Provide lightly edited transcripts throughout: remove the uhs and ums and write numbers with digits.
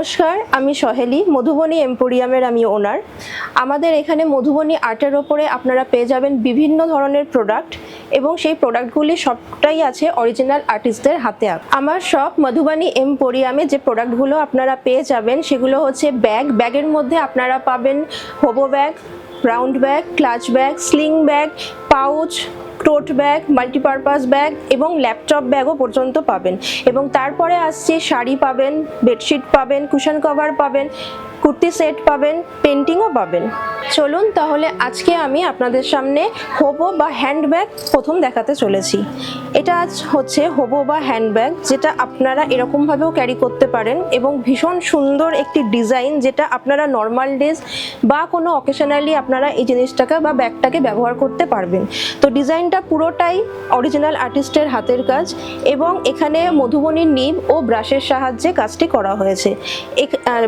নমস্কার, আমি সহেলি, মধুবনী এম্পোরিয়ামের আমি ওনার। আমাদের এখানে মধুবনী আর্টের ওপরে আপনারা পেয়ে যাবেন বিভিন্ন ধরনের প্রোডাক্ট এবং সেই প্রোডাক্টগুলি সবটাই আছে অরিজিনাল আর্টিস্টদের হাতে আঁকা। আমার সব মধুবনী এম্পোরিয়ামে যে প্রোডাক্টগুলো আপনারা পেয়ে যাবেন সেগুলো হচ্ছে ব্যাগের মধ্যে আপনারা পাবেন hobo bag, round bag, clutch bag, sling bag, pouch, tote bag, multipurpose bag এবং ল্যাপটপ ব্যাগও পর্যন্ত পাবেন। এবং তারপরে আসছে শাড়ি পাবেন, বেডশিট পাবেন, কুশন কভার পাবেন, কুর্তি সেট পাবেন, পেন্টিংও পাবেন। চলুন তাহলে আজকে আমি আপনাদের সামনে হোবো বা হ্যান্ডব্যাগ প্রথম দেখাতে চলেছি। এটা হচ্ছে হোবো বা হ্যান্ডব্যাগ, যেটা আপনারা এরকমভাবেও ক্যারি করতে পারেন এবং ভীষণ সুন্দর একটি ডিজাইন, যেটা আপনারা নর্মাল ডেজ বা কোনো অকেশনালি আপনারা এই জিনিসটাকে বা ব্যাগটাকে ব্যবহার করতে পারবেন। তো ডিজাইনটা পুরোটাই অরিজিনাল আর্টিস্টের হাতের কাজ এবং এখানে মধুবনীর নিব ও ব্রাশের সাহায্যে কাজটি করা হয়েছে।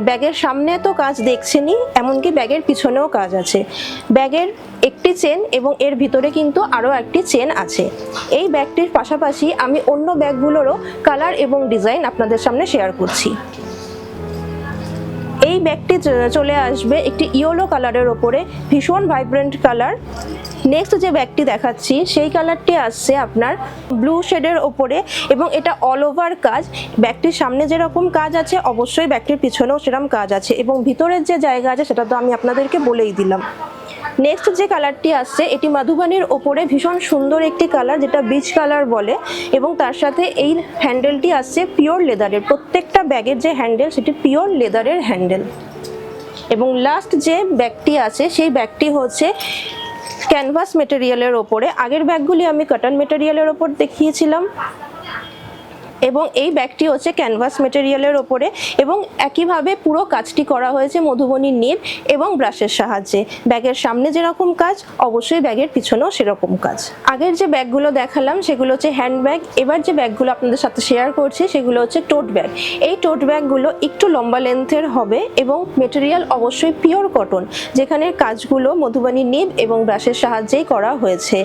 ব্যাগের সামনে তো কাজ দেখছেনই, এমনকি ব্যাগের পিছনেও কাজ আছে। ব্যাগের একটি চেন এবং এর ভিতরে কিন্তু আরও একটি চেন আছে। এই ব্যাগটির পাশাপাশি আমি অন্য ব্যাগগুলোরও কালার এবং ডিজাইন আপনাদের সামনে শেয়ার করছি। এই ব্যাগটি চলে আসবে একটি ইয়েলো কালারের ওপরে, ভীষণ ভাইব্রেন্ট কালার। নেক্সট যে ব্যাগটি দেখাচ্ছি সেই কালারটি আসছে আপনার ব্লু শেডের ওপরে এবং এটা অল ওভার কাজ। ব্যাগটির সামনে যেরকম কাজ আছে অবশ্যই ব্যাগটির পিছনেও সেরকম কাজ আছে এবং ভিতরের যে জায়গা আছে সেটা তো আমি আপনাদেরকে বলেই দিলাম। নেক্সট যে কালারটি আসছে এটি মধুবনীর ওপরে ভীষণ সুন্দর একটি কালার, যেটা বিচ কালার বলে, এবং তার সাথে এই হ্যান্ডেলটি আসছে পিওর লেদারের। প্রত্যেকটা ব্যাগের যে হ্যান্ডেল সেটি পিওর লেদারের হ্যান্ডেল। এবং লাস্ট যে ব্যাগটি আছে সেই ব্যাগটি হচ্ছে ক্যানভাস মেটেরিয়ালের ওপরে। আগের ব্যাগগুলি আমি কটন মেটেরিয়ালের ওপর দেখিয়েছিলাম এবং এই ব্যাগটি হচ্ছে ক্যানভাস মেটেরিয়ালের ওপরে এবং একইভাবে পুরো কাজটি করা হয়েছে মধুবনীর নিব এবং ব্রাশের সাহায্যে। ব্যাগের সামনে যেরকম কাজ অবশ্যই ব্যাগের পিছনেও সেরকম কাজ। আগের যে ব্যাগগুলো দেখালাম সেগুলো হচ্ছে হ্যান্ড ব্যাগ। এবার যে ব্যাগগুলো আপনাদের সাথে শেয়ার করছি সেগুলো হচ্ছে টোট ব্যাগ। এই টোট ব্যাগগুলো একটু লম্বা লেন্থের হবে এবং মেটেরিয়াল অবশ্যই পিওর কটন, যেখানে কাজগুলো মধুবনীর নিব এবং ব্রাশের সাহায্যেই করা হয়েছে।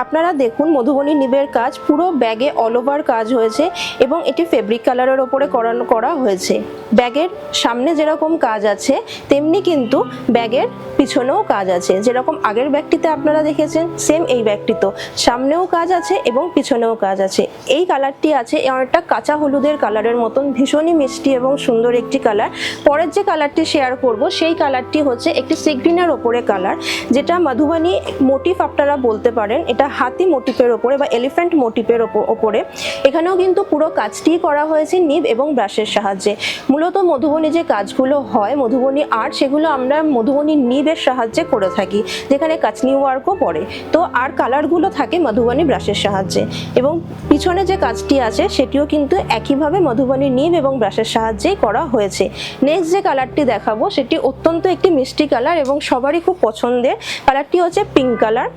আপনারা দেখুন মধুবনী নিবের কাজ পুরো ব্যাগে অল ওভার কাজ হয়েছে এবং এটি ফেব্রিক কালারের ওপরে করা হয়েছে। ব্যাগের সামনে যেরকম কাজ আছে তেমনি কিন্তু ব্যাগের পিছনেও কাজ আছে। যেরকম আগের ব্যাগটিতে আপনারা দেখেছেন সেম এই ব্যাগটিতেও সামনেও কাজ আছে এবং পিছনেও কাজ আছে। এই কালারটি আছে অনেকটা কাঁচা হলুদের কালারের মতন, ভীষণই মিষ্টি এবং সুন্দর একটি কালার। পরের যে কালারটি শেয়ার করব সেই কালারটি হচ্ছে একটি সি গ্রিনের ওপরে কালার, যেটা মধুবনী মোটিভ আপনারা বলতে পারেন। এটা হাতি মোটিভের ওপরে বা এলিফ্যান্ট মোটিভের ওপরে। এখানেও কিন্তু পুরো কাজটি করা হয়েছে নিব এবং ব্রাশের সাহায্যে। মূলত মধুবনী যে কাজগুলো হয় মধুবনী আর্ট, সেগুলো আমরা মধুবনী নিবের সাহায্যে করে থাকি, যেখানে কাচনি ওয়ার্কও পড়ে। তো আর কালারগুলো থাকে মধুবনী ব্রাশের সাহায্যে। এবং পিছনে যে কাজটি আছে সেটিও কিন্তু একইভাবে মধুবনী নিব এবং ব্রাশের সাহায্যেই করা হয়েছে। নেক্সট যে কালারটি দেখাবো সেটি অত্যন্ত একটি মিষ্টি কালার এবং সবারই খুব পছন্দের। কালারটি হচ্ছে পিঙ্ক কালার,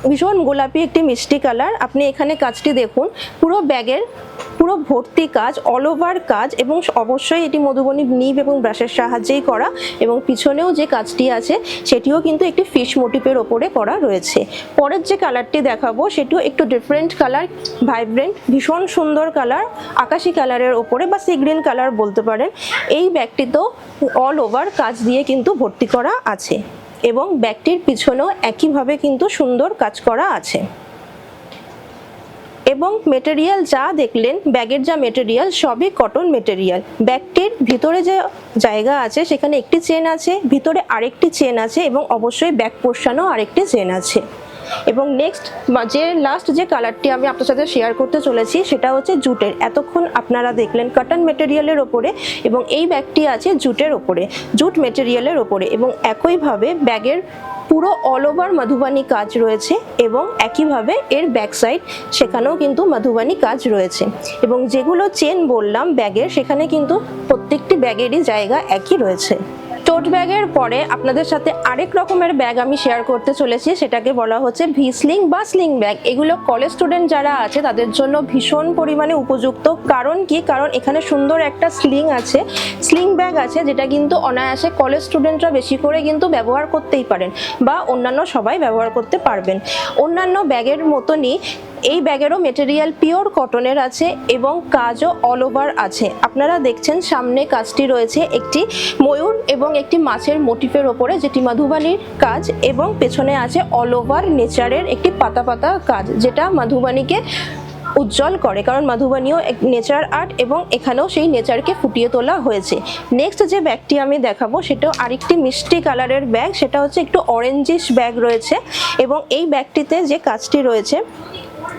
ভীষণ গোলাপি একটি মিষ্টি কালার। আপনি এখানে কাজটি দেখুন, পুরো ব্যাগের পুরো ভর্তি কাজ, অল ওভার কাজ এবং অবশ্যই এটি মধুবনী নিব এবং ব্রাশের সাহায্যেই করা। এবং পিছনেও যে কাজটি আছে সেটিও কিন্তু একটি ফিশ মোটিভের ওপরে করা রয়েছে। পরের যে কালারটি দেখাবো সেটিও একটু ডিফারেন্ট কালার, ভাইব্রেন্ট, ভীষণ সুন্দর কালার, আকাশি কালারের ওপরে বা সি গ্রিন কালার বলতে পারেন। এই ব্যাগটিতেও অল ওভার কাজ দিয়ে কিন্তু ভর্তি করা আছে এবং ব্যাগটির পিছনেও একইভাবে কিন্তু সুন্দর কাজ করা আছে। এবং মেটেরিয়াল যা দেখলেন ব্যাগের যা মেটেরিয়াল সবই কটন মেটেরিয়াল। ব্যাগটির ভিতরে যে জায়গা আছে সেখানে একটি চেন আছে, ভিতরে আরেকটি চেন আছে এবং অবশ্যই ব্যাগ পোর্শনেও আরেকটি চেন আছে। এবং নেক্সট লাস্ট যে কালারটি আমি আপনার সাথে শেয়ার করতে চলেছি সেটা হচ্ছে জুটের। এতক্ষণ আপনারা দেখলেন কটন মেটেরিয়ালের ওপরে এবং এই ব্যাগটি আছে জুটের ওপরে, জুট মেটেরিয়ালের ওপরে। এবং একইভাবে ব্যাগের পুরো অল ওভার মধুবনী কাজ রয়েছে এবং একইভাবে এর ব্যাক সাইড সেখানেও কিন্তু মধুবনী কাজ রয়েছে। এবং যেগুলো চেন বললাম ব্যাগের, সেখানে কিন্তু প্রত্যেকটি ব্যাগেরই জায়গা একই রয়েছে। টোট ব্যাগের পরে আপনাদের সাথে আরেক রকমের ব্যাগ আমি শেয়ার করতে চলেছি, সেটাকে বলা হচ্ছে ভি স্লিং বা স্লিং ব্যাগ। এগুলো কলেজ স্টুডেন্ট যারা আছে তাদের জন্য ভীষণ পরিমাণে উপযুক্ত। কারণ কি, কারণ এখানে সুন্দর একটা স্লিং আছে, স্লিং ব্যাগ আছে, যেটা কিন্তু অনায়াসে কলেজ স্টুডেন্টরা বেশি করে কিন্তু ব্যবহার করতেই পারেন বা অন্যান্য সবাই ব্যবহার করতে পারবেন। অন্যান্য ব্যাগের মতনই এই ব্যাগেরও মেটেরিয়াল পিওর কটনের আছে এবং কাজও অল ওভার আছে। আপনারা দেখছেন সামনে কাজটি রয়েছে একটি ময়ূর এবং একটি মাছের মোটিফের ওপরে, যেটি মাধুবানির কাজ, এবং পেছনে আছে অল ওভার নেচারের একটি পাতা পাতা কাজ, যেটা মাধুবানিকে উজ্জ্বল করে, কারণ মাধুবানিও এক নেচার আর্ট এবং এখানেও সেই নেচারকে ফুটিয়ে তোলা হয়েছে। নেক্সট যে ব্যাগটি আমি দেখাবো সেটাও আরেকটি মিষ্টি কালারের ব্যাগ, সেটা হচ্ছে একটু অরেঞ্জিশ ব্যাগ রয়েছে এবং এই ব্যাগটিতে যে কাজটি রয়েছে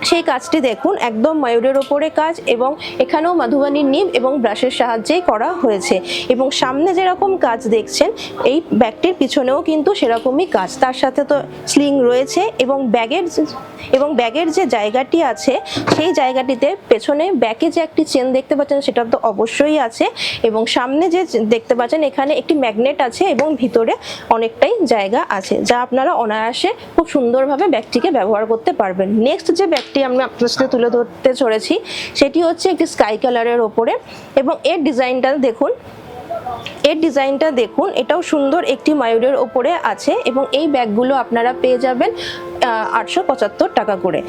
সেই কাজটি দেখুন, একদম ময়ূরের ওপরে কাজ এবং এখানেও মাধুবানির নিব এবং ব্রাশের সাহায্যেই করা হয়েছে। এবং সামনে যেরকম কাজ দেখছেন এই ব্যাগটির পিছনেও কিন্তু সেরকমই কাজ, তার সাথে তো স্লিং রয়েছে এবং ব্যাগের যে জায়গাটি আছে সেই জায়গাটিতে পেছনে ব্যাকে যে একটি চেন দেখতে পাচ্ছেন সেটা তো অবশ্যই আছে, এবং সামনে যে দেখতে পাচ্ছেন এখানে একটি ম্যাগনেট আছে এবং ভিতরে অনেকটাই জায়গা আছে, যা আপনারা অনায়াসে খুব সুন্দরভাবে ব্যাগটিকে ব্যবহার করতে পারবেন। নেক্সট যে ব্যাগটি আমি আপনার সাথে তুলে ধরতে চলেছি সেটি হচ্ছে একটি স্কাই কালারের ওপরে এবং এর ডিজাইনটা দেখুন, এটাও সুন্দর একটি ময়ূরের ওপরে আছে এবং এই ব্যাগগুলো আপনারা পেয়ে যাবেন 875 টাকা করে।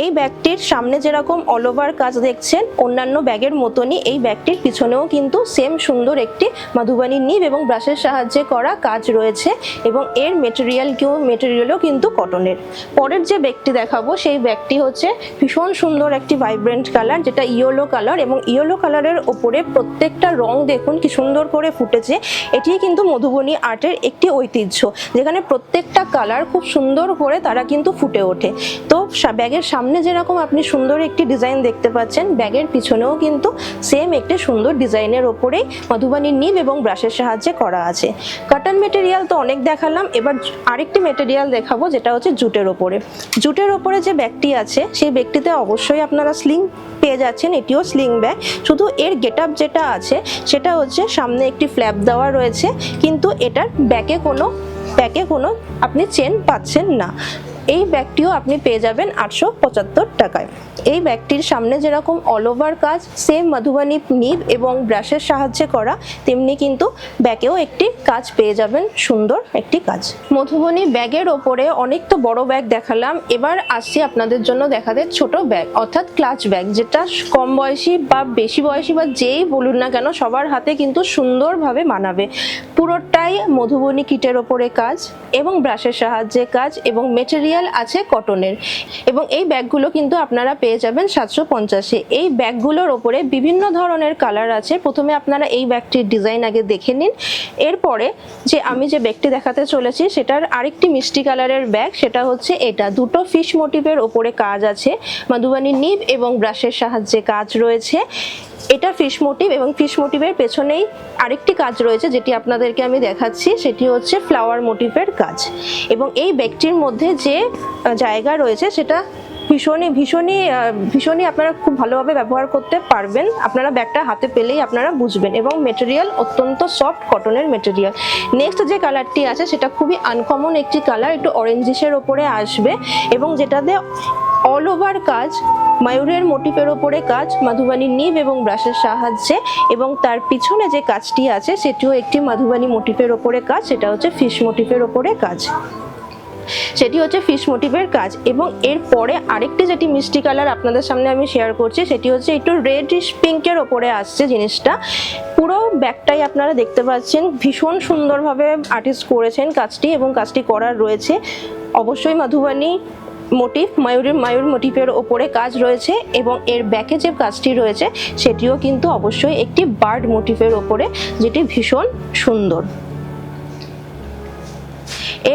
এই ব্যাগটির সামনে যেরকম অল ওভার কাজ দেখছেন অন্যান্য ব্যাগের মতনই এই ব্যাগটির পিছনেও কিন্তু সেম সুন্দর একটি মাধুবানি নিব এবং ব্রাশের সাহায্যে করা কাজ রয়েছে এবং এর মেটেরিয়ালও কিন্তু কটনের। পরের যে ব্যাগটি দেখাবো সেই ব্যাগটি হচ্ছে ভীষণ সুন্দর একটি ভাইব্রেন্ট কালার, যেটা ইয়েলো কালার, এবং ইয়েলো কালারের ওপরে প্রত্যেকটা রং দেখুন কি সুন্দর করে ফুটেছে। এটি কিন্তু মধুবনী আর্টের একটি ঐতিহ্য, যেখানে প্রত্যেকটা কালার খুব সুন্দর করে তারা কিন্তু ফুটে ওঠে। তো ব্যাগের সামনে যেরকম আপনি সুন্দর একটি ডিজাইন দেখতে পাচ্ছেন, ব্যাগের পিছনেও কিন্তু সেম একটি সুন্দর ডিজাইনের ওপরেই মাধুবানির নিব এবং ব্রাশের সাহায্যে করা আছে। কটন মেটেরিয়াল তো অনেক দেখালাম, এবার আরেকটি মেটেরিয়াল দেখাবো যেটা হচ্ছে জুটের ওপরে যে ব্যাগটি আছে সেই ব্যাগটিতে অবশ্যই আপনারা স্লিং পেয়ে যাচ্ছেন, এটিও স্লিং ব্যাগ, শুধু এর গেটআপ যেটা আছে সেটা হচ্ছে সামনে একটি ফ্ল্যাপ দেওয়া রয়েছে, কিন্তু এটার ব্যাকে কোনো আপনি চেন পাচ্ছেন না। এই ব্যাগটিও আপনি পেয়ে যাবেন 875 টাকায়। এই ব্যাগটির সামনে যেরকম অল ওভার কাজ সেম মাধুবানি নিব এবং ব্রাশের সাহায্যে করা, তেমনি কিন্তু ব্যাগেও একটি কাজ পেয়ে যাবেন, সুন্দর একটি কাজ। মধুবনী ব্যাগের ওপরে অনেক তো বড় ব্যাগ দেখালাম, এবার আসছি আপনাদের জন্য দেখাতে ছোট ব্যাগ, অর্থাৎ ক্লাচ ব্যাগ, যেটা কম বয়সী বা বেশি বয়সী বা যেই বলুন না কেন সবার হাতে কিন্তু সুন্দরভাবে মানাবে। পুরোটাই মধুবনী কিটের ওপরে কাজ এবং ব্রাশের সাহায্যে কাজ এবং মেটেরিয়াল আছে কটনের, এবং এই ব্যাগগুলো কিন্তু আপনারা পেয়ে যাবেন 750-এ। এই ব্যাগগুলোর ওপরে বিভিন্ন ধরনের কালার আছে। প্রথমে আপনারা এই ব্যাগটির ডিজাইন আগে দেখে নিন, এরপরে আমি যে ব্যাগটি দেখাতে চলেছি সেটার আরেকটি মিষ্টি কালারের ব্যাগ, সেটা হচ্ছে এটা। দুটো ফিশ মোটিভের ওপরে কাজ আছে, মাধুবানি নিব এবং ব্রাশের সাহায্যে কাজ রয়েছে। এটা ফিশ মোটিভ এবং ফিশ মোটিভের পেছনেই আরেকটি কাজ রয়েছে যেটি আপনাদেরকে আমি দেখাচ্ছি, সেটি হচ্ছে ফ্লাওয়ার মোটিভের কাজ। এবং এই ব্যাগটির মধ্যে যে জায়গা রয়েছে সেটা ভীষণই আপনারা খুব ভালোভাবে ব্যবহার করতে পারবেন। আপনারা ব্যাগটা হাতে পেলেই আপনারা বুঝবেন, এবং মেটেরিয়াল অত্যন্ত সফট কটনের মেটেরিয়াল। নেক্সট যে কালারটি আছে সেটা খুবই আনকমন একটি কালার, একটু অরেঞ্জিশের ওপরে আসবে এবং যেটাতে অল ওভার কাজ ময়ূরের মোটিফের ওপরে কাজ মাধুবানি নিব এবং ব্রাশের সাহায্যে, এবং তার পিছনে যে কাজটি আছে সেটিও একটি মাধুবানি মোটিফের ওপরে কাজ, সেটা হচ্ছে ফিশ মোটিফের ওপরে কাজ। এবং এরপরে আরেকটি যেটি মিষ্টি কালার আপনাদের সামনে আমি শেয়ার করছি সেটি হচ্ছে একটু রেডিশ পিঙ্কের ওপরে আসছে জিনিসটা। পুরো ব্যাগটাই আপনারা দেখতে পাচ্ছেন ভীষণ সুন্দরভাবে আর্টিস্ট করেছেন কাজটি, এবং কাজটি করার রয়েছে অবশ্যই মাধুবানি মোটিভ, ময়ূর মোটিভের ওপরে কাজ রয়েছে, এবং এর ব্যাকে যে কাজটি রয়েছে সেটিও কিন্তু অবশ্যই একটি বার্ড মোটিভের ওপরে, যেটি ভীষণ সুন্দর।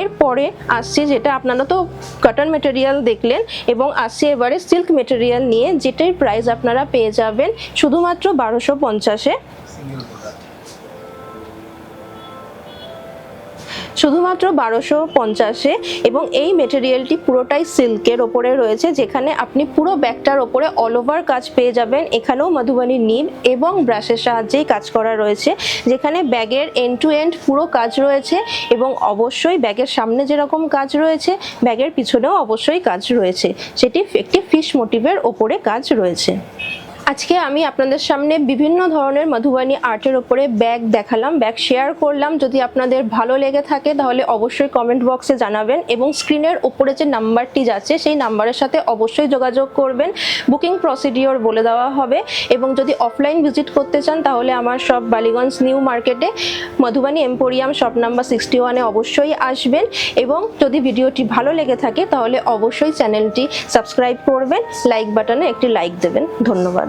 এরপরে আসছে যেটা আপনারা তো কটন মেটেরিয়াল দেখলেন, এবং আসছে এবারে সিল্ক মেটেরিয়াল নিয়ে, যেটার প্রাইস আপনারা পেয়ে যাবেন শুধুমাত্র 1250-এ। শুধুমাত্র 1250-এ, এবং এই মেটেরিয়ালটি পুরোটাই সিল্কের ওপরে রয়েছে, যেখানে আপনি পুরো ব্যাগটার ওপরে অল ওভার কাজ পেয়ে যাবেন। এখানেও মাধুবানি নিব এবং ব্রাশের সাহায্যেই কাজ করা রয়েছে, যেখানে ব্যাগের এন্ড টু এন্ড পুরো কাজ রয়েছে, এবং অবশ্যই ব্যাগের সামনে যেরকম কাজ রয়েছে ব্যাগের পিছনেও অবশ্যই কাজ রয়েছে, সেটি একটি ফিশ মোটিভের ওপরে কাজ রয়েছে। আজকে আমি আপনাদের সামনে বিভিন্ন ধরনের মধুবানী আর্টের ওপরে ব্যাগ দেখালাম, ব্যাগ শেয়ার করলাম। যদি আপনাদের ভালো লেগে থাকে তাহলে অবশ্যই কমেন্ট বক্সে জানাবেন এবং স্ক্রিনের ওপরে যে নাম্বারটি যাচ্ছে সেই নাম্বারের সাথে অবশ্যই যোগাযোগ করবেন। বুকিং প্রসিডিওর বলে দেওয়া হবে এবং যদি অফলাইন ভিজিট করতে চান তাহলে আমার শপ বালিগঞ্জ নিউ মার্কেটে মধুবানী এম্পোরিয়াম শপ নাম্বার 61-এ অবশ্যই আসবেন এবং যদি ভিডিওটি ভালো লেগে থাকে তাহলে অবশ্যই চ্যানেলটি সাবস্ক্রাইব করবেন, লাইক বাটনে একটি লাইক দেবেন। ধন্যবাদ।